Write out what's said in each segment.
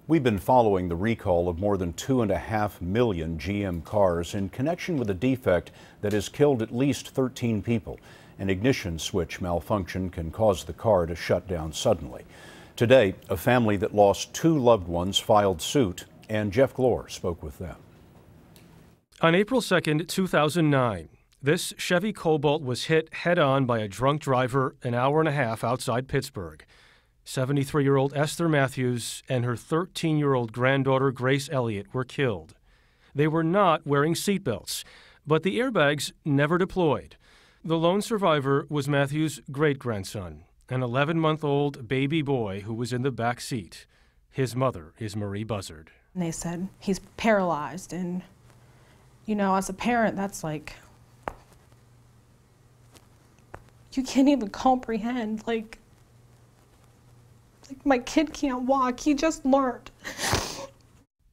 We've been following the recall of more than 2.5 million GM cars in connection with a defect that has killed at least 13 people. An ignition switch malfunction can cause the car to shut down suddenly. Today, a family that lost 2 loved ones filed suit, and Jeff Glor spoke with them. On April 2nd, 2009, this Chevy Cobalt was hit head-on by a drunk driver an hour and a half outside Pittsburgh. 73-year-old Esther Matthews and her 13-year-old granddaughter Grace Elliott were killed. They were not wearing seatbelts, but the airbags never deployed. The lone survivor was Matthews' great-grandson, an 11-month-old baby boy who was in the back seat. His mother is Marie Buzzard. And they said, he's paralyzed, and, you know, as a parent, that's like, you can't even comprehend, like my kid can't walk, he just learned.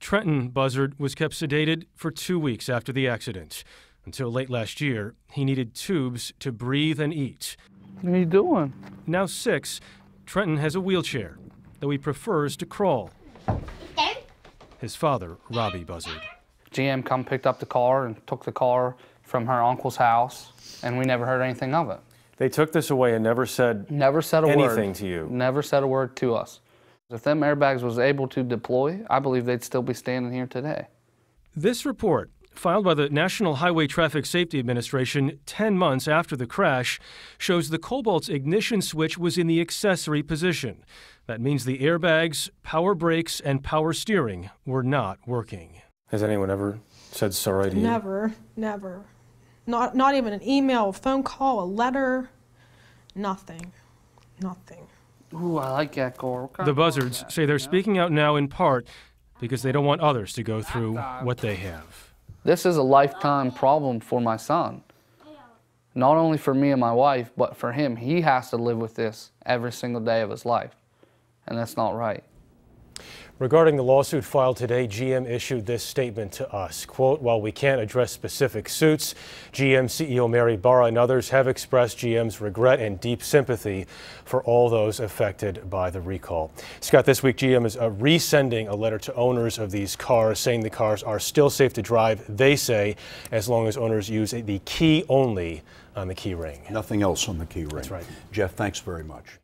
Trenton Buzzard was kept sedated for 2 weeks after the accident. Until late last year, he needed tubes to breathe and eat. What are you doing? Now 6, Trenton has a wheelchair, though he prefers to crawl. His father, Robbie Buzzard. GM come picked up the car and took the car from her uncle's house, and we never heard anything of it. They took this away and never said anything to you? Never said a word to us. If them airbags was able to deploy, I believe they'd still be standing here today. This report, filed by the National Highway Traffic Safety Administration 10 months after the crash, shows the Cobalt's ignition switch was in the accessory position. That means the airbags, power brakes, and power steering were not working. Has anyone ever said sorry to you? Never, never. Not even an email, a phone call, a letter, nothing, nothing. Ooh, I like that, Glor. The Buzzards say they're speaking out now in part because they don't want others to go through what they have. This is a lifetime problem for my son. Not only for me and my wife, but for him. He has to live with this every single day of his life, and that's not right. Regarding the lawsuit filed today, GM issued this statement to us. Quote, while we can't address specific suits, GM CEO Mary Barra and others have expressed GM's regret and deep sympathy for all those affected by the recall. Scott, this week GM is resending a letter to owners of these cars saying the cars are still safe to drive, they say, as long as owners use the key only on the key ring. Nothing else on the key ring. That's right. Jeff, thanks very much.